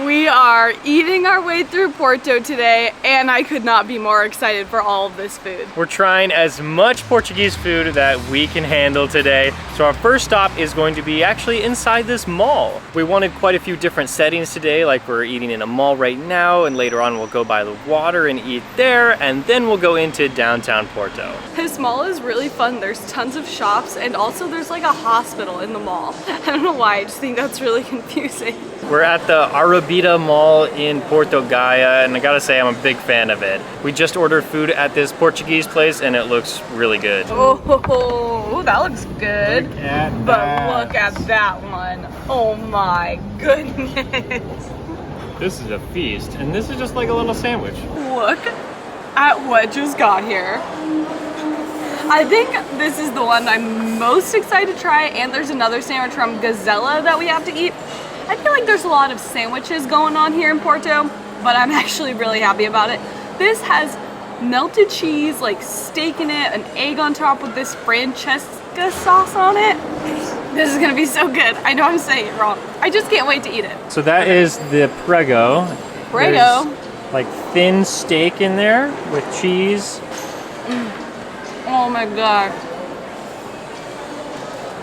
We are eating our way through Porto today, and I could not be more excited for all of this food. We're trying as much Portuguese food that we can handle today. So our first stop is going to be actually inside this mall. We wanted quite a few different settings today, like we're eating in a mall right now, and later on we'll go by the water and eat there, and then we'll go into downtown Porto. This mall is really fun. There's tons of shops, and also there's like a hospital in the mall. I don't know why, I just think that's really confusing. We're at the Arabida Mall in Portugal, and I gotta say I'm a big fan of it. We just ordered food at this Portuguese place and it looks really good. Oh, that looks good. Look at but that. look at that one. Oh my goodness. This is a feast, and this is just like a little sandwich. Look at what just got here. I think this is the one I'm most excited to try, and there's another sandwich from Gazella that we have to eat. I feel like there's a lot of sandwiches going on here in Porto, but I'm actually really happy about it. This has melted cheese, like steak in it, an egg on top with this Francesca sauce on it. This is gonna be so good. I know I'm saying it wrong. I just can't wait to eat it. So that is the prego. Prego. There's like thin steak in there with cheese. Oh my god.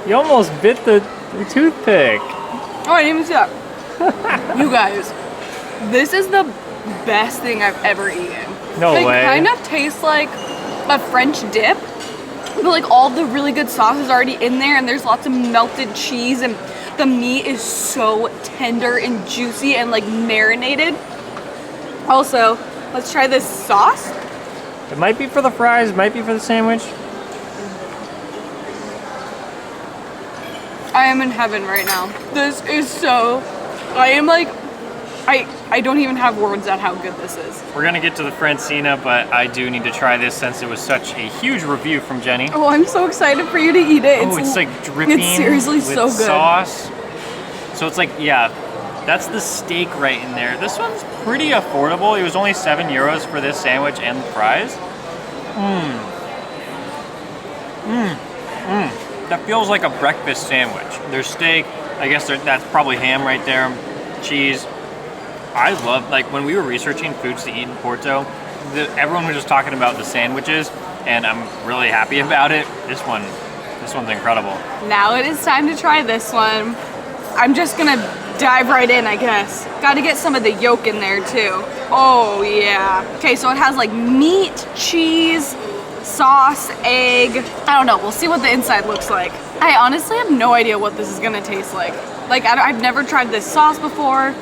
You almost bit the toothpick. Oh, I didn't even see that. You guys, this is the best thing I've ever eaten. No way. It kind of tastes like a French dip, but like all the really good sauce is already in there, and there's lots of melted cheese, and the meat is so tender and juicy and like marinated. Also, let's try this sauce. It might be for the fries, might be for the sandwich. I am in heaven right now. This is so, I am like, I don't even have words at how good this is. We're gonna get to the Francina, but I do need to try this since it was such a huge review from Jenny. Oh, I'm so excited for you to eat it. It's like dripping It's seriously with so good. sauce. So it's like, yeah, that's the steak right in there. This one's pretty affordable. It was only €7 for this sandwich and the fries. That feels like a breakfast sandwich. There's steak, I guess that's probably ham right there, cheese. I love, like when we were researching foods to eat in Porto, everyone was just talking about the sandwiches, and I'm really happy about it. This one's incredible. Now it is time to try this one. I'm just gonna dive right in, I guess. Gotta get some of the yolk in there too. Oh yeah. Okay, so it has like meat, cheese, sauce, egg. I don't know, we'll see what the inside looks like. I honestly have no idea what this is gonna taste like. Like, I've never tried this sauce before.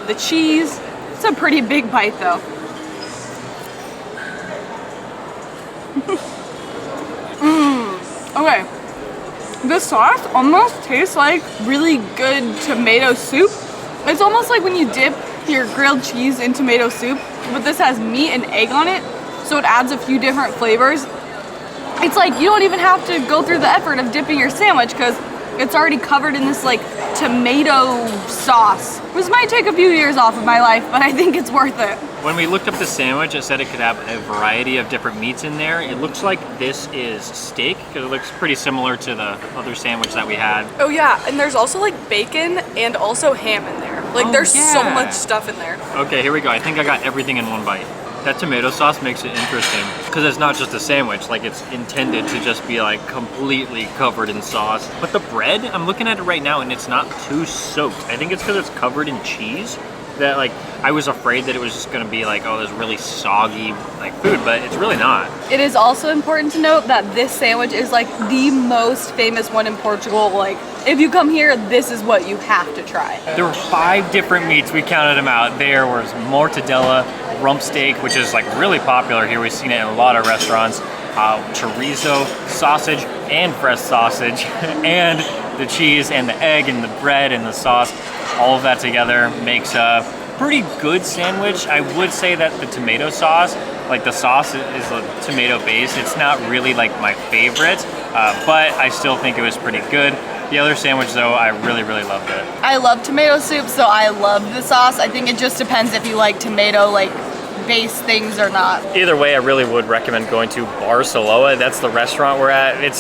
The cheese, it's a pretty big bite though. Okay. This sauce almost tastes like really good tomato soup. It's almost like when you dip your grilled cheese in tomato soup, but this has meat and egg on it, so it adds a few different flavors. It's like you don't even have to go through the effort of dipping your sandwich because it's already covered in this like tomato sauce. This might take a few years off of my life, but I think it's worth it. When we looked up the sandwich, it said it could have a variety of different meats in there. It looks like this is steak because it looks pretty similar to the other sandwich that we had. Oh yeah, and there's also like bacon and also ham in there. Like there's so much stuff in there. Okay, here we go. I think I got everything in one bite. That tomato sauce makes it interesting because it's not just a sandwich, like it's intended to just be like completely covered in sauce. But the bread, I'm looking at it right now and it's not too soaked. I think it's because it's covered in cheese that like I was afraid that it was just gonna be like, oh, this really soggy like food, but it's really not. It is also important to note that this sandwich is like the most famous one in Portugal. Like if you come here, this is what you have to try. There were 5 different meats, we counted them out. There was mortadella, rump steak, which is like really popular here. We've seen it in a lot of restaurants. Chorizo, sausage, and fresh sausage, and the cheese and the egg and the bread and the sauce. All of that together makes a pretty good sandwich. I would say that the tomato sauce, like the sauce is a tomato base. It's not really like my favorite, but I still think it was pretty good. The other sandwich though, I really, really loved it. I love tomato soup, so I love the sauce. I think it just depends if you like tomato like base things or not. Either way, I really would recommend going to Barcelona. That's the restaurant we're at. It's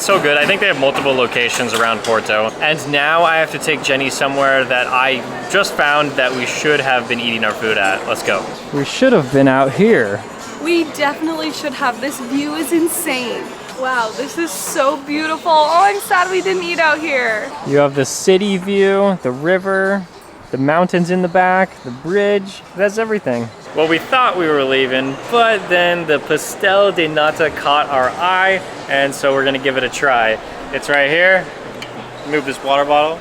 so good. I think they have multiple locations around Porto. And now I have to take Jenny somewhere that I just found that we should have been eating our food at. Let's go. We should have been out here. We definitely should have. This view is insane. Wow, this is so beautiful. Oh, I'm sad we didn't eat out here. You have the city view, the river, the mountains in the back, the bridge. That's everything. Well, we thought we were leaving, but then the Pastel de nata caught our eye, and so we're gonna give it a try. It's right here. Move this water bottle.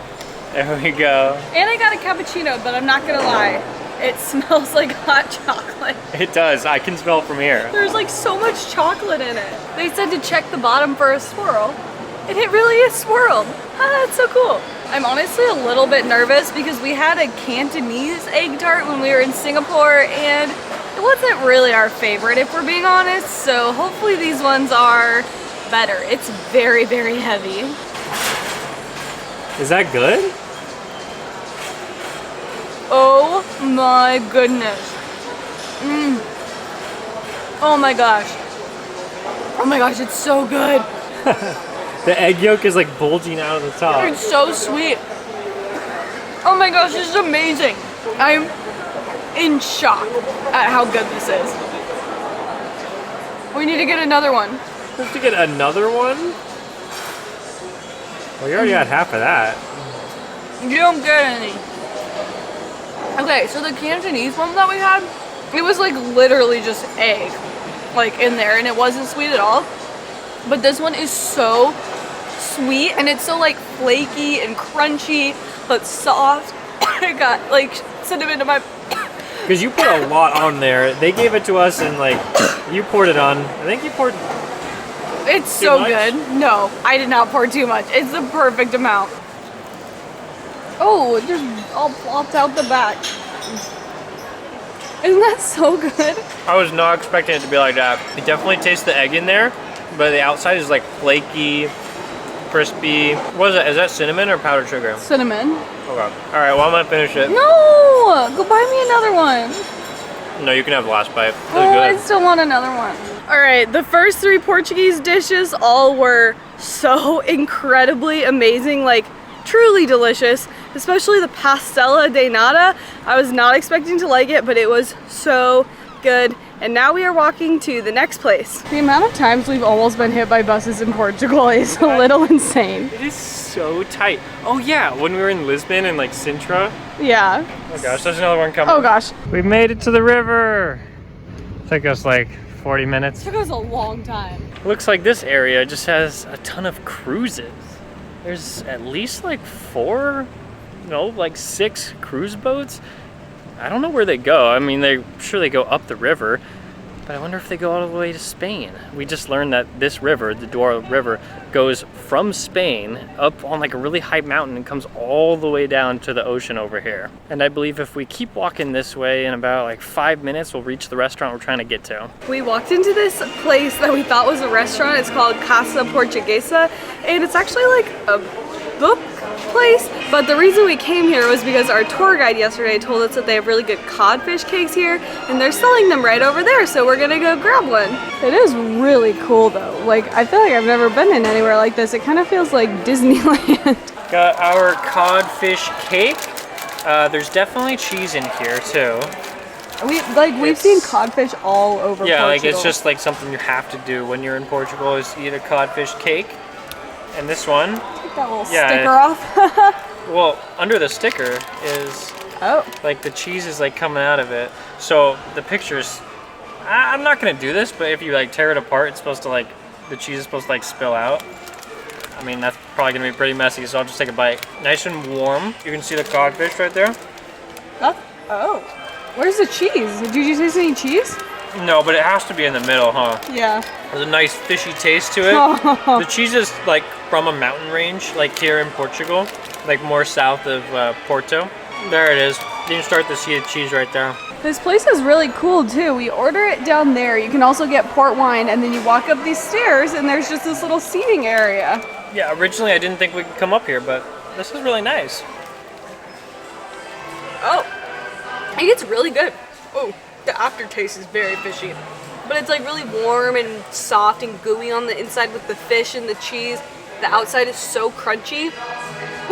There we go. And I got a cappuccino, but I'm not gonna lie. It smells like hot chocolate. It does. I can smell it from here. There's like so much chocolate in it. They said to check the bottom for a swirl, and it really is swirled. Ah, that's so cool. I'm honestly a little bit nervous because we had a Cantonese egg tart when we were in Singapore, and it wasn't really our favorite, if we're being honest. So hopefully these ones are better. It's very, very heavy. Is that good? Oh my goodness. Oh my gosh. Oh my gosh, it's so good. The egg yolk is like bulging out of the top. It's so sweet. Oh my gosh, this is amazing. I'm in shock at how good this is. We need to get another one. We have to get another one? Well, you already had half of that. You don't get any. Okay, so the Cantonese one that we had, it was like literally just egg, like in there, and it wasn't sweet at all. But this one is so sweet, and it's so like flaky and crunchy, but soft. I got like cinnamon in my... Because you put a lot on there. They gave it to us and like, you poured it on. I think you poured... It's so good. No, I did not pour too much. It's the perfect amount. Oh, it just all plopped out the back. Isn't that so good? I was not expecting it to be like that. You definitely taste the egg in there, but the outside is like flaky, crispy. What is it? Is that cinnamon or powdered sugar? Cinnamon. Okay. All right, well, I'm gonna finish it. No! Go buy me another one. No, you can have the last bite. It was Oh, I good. still want another one. All right, the first 3 Portuguese dishes all were so incredibly amazing, like truly delicious, especially the Pastel de nata. I was not expecting to like it, but it was so good. And now we are walking to the next place. The amount of times we've almost been hit by buses in Portugal is a little insane. It is so tight. Oh yeah, when we were in Lisbon and like Sintra. Yeah. Oh gosh, there's another one coming. Oh gosh. We made it to the river. Took us like 40 minutes. It took us a long time. Looks like this area just has a ton of cruises. There's at least like 4, no, like 6 cruise boats. I don't know where they go. I mean, I'm sure they go up the river, but I wonder if they go all the way to Spain. We just learned that this river, the Douro River, goes from Spain up on like a really high mountain and comes all the way down to the ocean over here. And I believe if we keep walking this way, in about like 5 minutes, we'll reach the restaurant we're trying to get to. We walked into this place that we thought was a restaurant. It's called Casa Portuguese, and it's actually like a book place, but the reason we came here was because our tour guide yesterday told us that they have really good codfish cakes here, and they're selling them right over there, so we're gonna go grab one. It is really cool though. Like, I feel like I've never been in anywhere like this. It kind of feels like Disneyland. Got our codfish cake. There's definitely cheese in here too. We've seen codfish all over Portugal. Yeah, like it's just like something you have to do when you're in Portugal is eat a codfish cake. And this one, take that little sticker off. Well, under the sticker is like the cheese is like coming out of it. So the pictures, I'm not gonna do this, but if you like tear it apart, it's supposed to like, the cheese is supposed to like spill out. I mean, that's probably gonna be pretty messy, so I'll just take a bite. Nice and warm. You can see the codfish right there. Oh, where's the cheese? Did you taste any cheese? No, but it has to be in the middle, huh? Yeah. There's a nice fishy taste to it. The cheese is like from a mountain range, like here in Portugal, like more south of Porto. There it is. You can start to see the cheese right there. This place is really cool too. We order it down there. You can also get port wine, and then you walk up these stairs and there's just this little seating area. Yeah, originally I didn't think we could come up here, but this is really nice. Oh, it gets really good. Oh. The aftertaste is very fishy. But it's like really warm and soft and gooey on the inside with the fish and the cheese. The outside is so crunchy.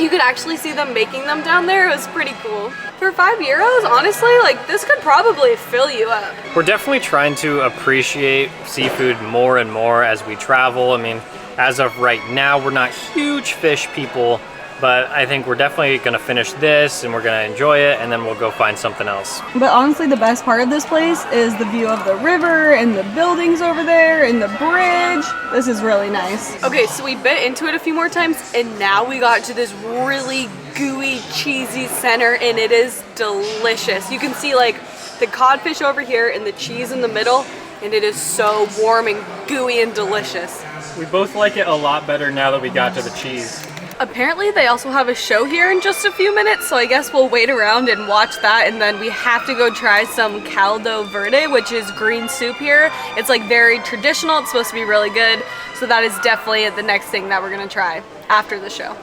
You could actually see them making them down there. It was pretty cool. For €5, honestly, like this could probably fill you up. We're definitely trying to appreciate seafood more and more as we travel. I mean, as of right now, we're not huge fish people, but I think we're definitely gonna finish this and we're gonna enjoy it, and then we'll go find something else. But honestly, the best part of this place is the view of the river and the buildings over there and the bridge. This is really nice. Okay, so we bit into it a few more times, and now we got to this really gooey, cheesy center, and it is delicious. You can see like the codfish over here and the cheese in the middle, and it is so warm and gooey and delicious. We both like it a lot better now that we got to the cheese. Apparently they also have a show here in just a few minutes, so I guess we'll wait around and watch that, and then we have to go try some caldo verde, which is green soup here. It's like very traditional, it's supposed to be really good, so that is definitely the next thing that we're gonna try after the show.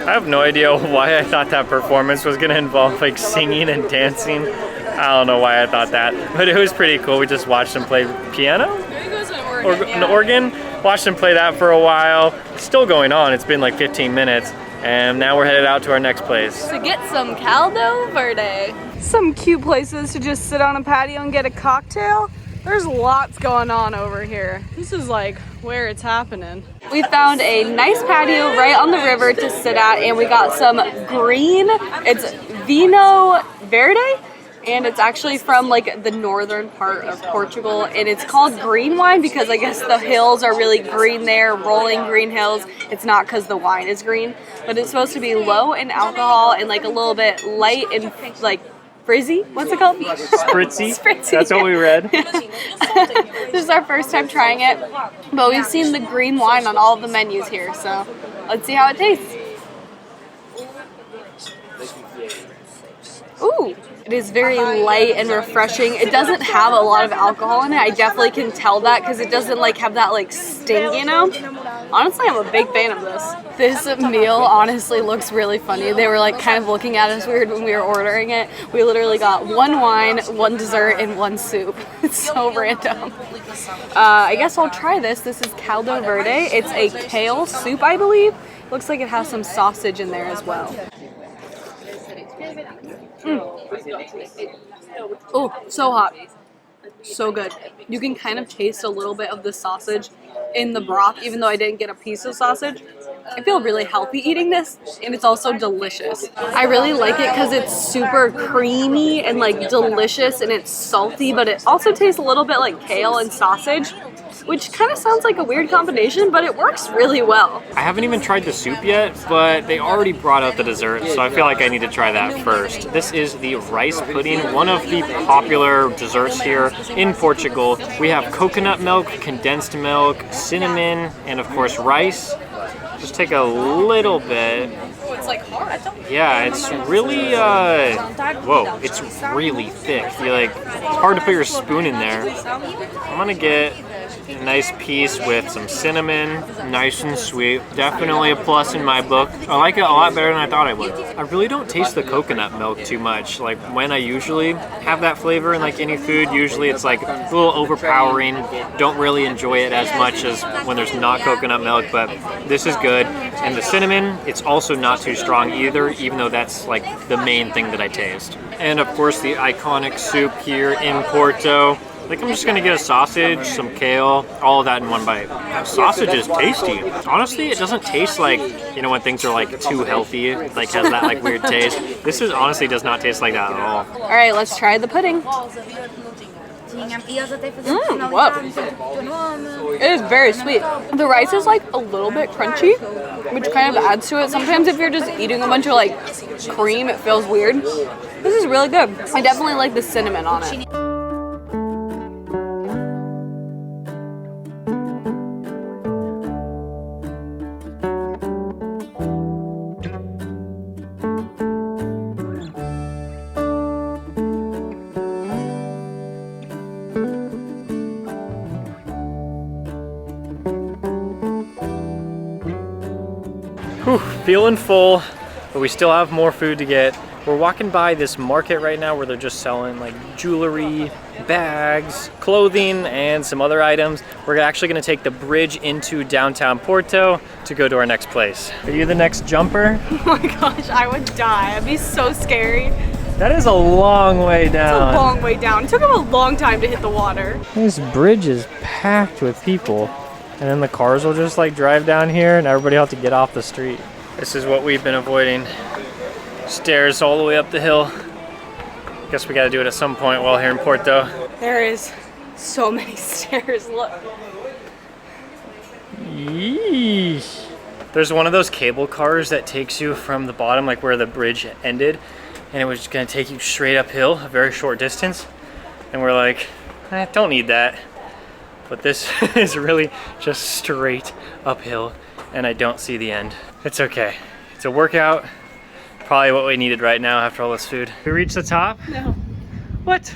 I have no idea why I thought that performance was gonna involve like singing and dancing. I don't know why I thought that, but it was pretty cool. We just watched them play piano? An organ. Watched them play that for a while. It's still going on. It's been like 15 minutes, and now we're headed out to our next place To get some caldo verde. Some cute places to just sit on a patio and get a cocktail. There's lots going on over here. This is like where it's happening. We found a nice patio right on the river to sit at, and we got some green, it's vino verde, and it's actually from like the northern part of Portugal, and it's called green wine because I guess the hills are really green there, rolling green hills. It's not because the wine is green, but it's supposed to be low in alcohol and like a little bit light and like frizzy. What's it called? Spritzy. Spritzy. That's what we read. This is our first time trying it, but we've seen the green wine on all of the menus here, so let's see how it tastes. Ooh. It is very light and refreshing. It doesn't have a lot of alcohol in it. I definitely can tell that because it doesn't like have that like sting, you know? Honestly, I'm a big fan of this. This meal honestly looks really funny. They were like kind of looking at us weird when we were ordering it. We literally got one wine, one dessert, and one soup. It's so random. I guess I'll try this. This is caldo verde. It's a kale soup, I believe. Looks like it has some sausage in there as well. Oh, so hot. So good. You can kind of taste a little bit of the sausage in the broth, even though I didn't get a piece of sausage. I feel really healthy eating this, and it's also delicious. I really like it because it's super creamy and like delicious, and it's salty, but it also tastes a little bit like kale and sausage, which kind of sounds like a weird combination, but it works really well. I haven't even tried the soup yet, but they already brought out the dessert, so I feel like I need to try that first. This is the rice pudding, one of the popular desserts here in Portugal. We have coconut milk, condensed milk, cinnamon, and of course rice. Just take a little bit. Oh, it's like hard. Yeah, it's really, whoa, it's really thick. It's hard to put your spoon in there. I'm gonna get a nice piece with some cinnamon, nice and sweet. Definitely a plus in my book. I like it a lot better than I thought I would. I really don't taste the coconut milk too much. Like when I usually have that flavor in like any food, usually it's like a little overpowering. Don't really enjoy it as much as when there's not coconut milk, but this is good. And the cinnamon, it's also not too strong either, even though that's like the main thing that I taste. And of course the iconic soup here in Porto. Like I'm just gonna get a sausage, some kale, all of that in one bite. Sausage is tasty. Honestly, it doesn't taste like, you know, when things are like too healthy, like has that like weird taste. This is honestly does not taste like that at all. All right, let's try the pudding. What? It is very sweet. The rice is like a little bit crunchy, which kind of adds to it. Sometimes if you're just eating a bunch of like cream, it feels weird. This is really good. I definitely like the cinnamon on it. Whew, feeling full, but we still have more food to get. We're walking by this market right now where they're just selling like jewelry, bags, clothing, and some other items. We're actually gonna take the bridge into downtown Porto to go to our next place. Are you the next jumper? Oh my gosh, I would die. I'd be so scary. That is a long way down. It's a long way down. It took him a long time to hit the water. This bridge is packed with people. And then the cars will just like drive down here and everybody will have to get off the street. This is what we've been avoiding. Stairs all the way up the hill. Guess we gotta do it at some point while here in Porto. There is so many stairs, look. Yeesh. There's one of those cable cars that takes you from the bottom, like where the bridge ended, and it was just gonna take you straight uphill, a very short distance. And we're like, don't need that. But this is really just straight uphill, and I don't see the end. It's okay. It's a workout. Probably what we needed right now after all this food. We reached the top? No. What?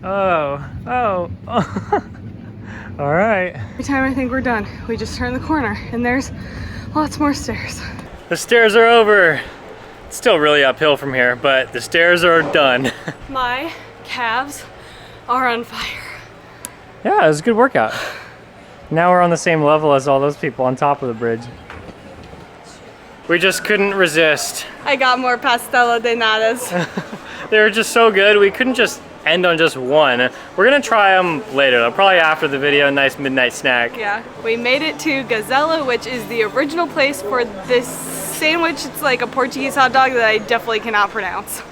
Oh. All right. Every time I think we're done, we just turn the corner and there's lots more stairs. The stairs are over. It's still really uphill from here, but the stairs are done. My calves are on fire. Yeah, it was a good workout. Now we're on the same level as all those people on top of the bridge. We just couldn't resist. I got more pastel de natas. They were just so good. We couldn't just end on just one. We're gonna try them later though, probably after the video, a nice midnight snack. Yeah, we made it to Gazella, which is the original place for this sandwich. It's like a Portuguese hot dog that I definitely cannot pronounce.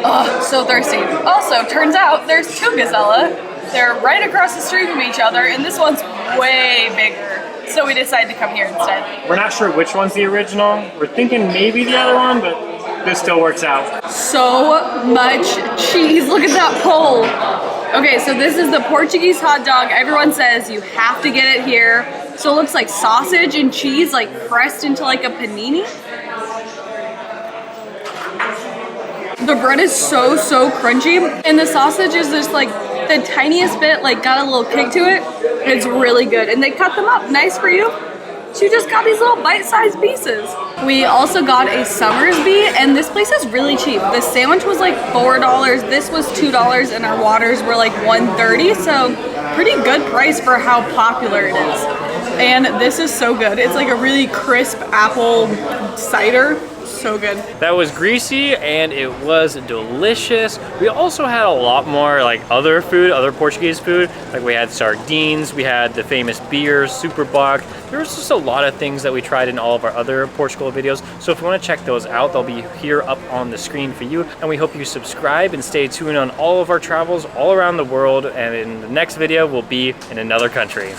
Oh, so thirsty. Also, turns out there's two Gazella. They're right across the street from each other, and this one's way bigger. So we decided to come here instead. We're not sure which one's the original. We're thinking maybe the other one, but this still works out. So much cheese. Look at that pole. Okay, so this is the Portuguese hot dog. Everyone says you have to get it here. So it looks like sausage and cheese like pressed into like a panini. The bread is so crunchy, and the sausage is just like the tiniest bit, like got a little kick to it. It's really good, and they cut them up nice for you. So you just got these little bite-sized pieces. We also got a Summersby, and this place is really cheap. The sandwich was like $4, this was $2, and our waters were like $1.30, so pretty good price for how popular it is. And this is so good. It's like a really crisp apple cider. So good. That was greasy and it was delicious. We also had a lot more like other food, other Portuguese food. Like we had sardines, we had the famous beers, Superbock. There was just a lot of things that we tried in all of our other Portugal videos. So if you want to check those out, they'll be here up on the screen for you. And we hope you subscribe and stay tuned on all of our travels all around the world. And in the next video, we'll be in another country.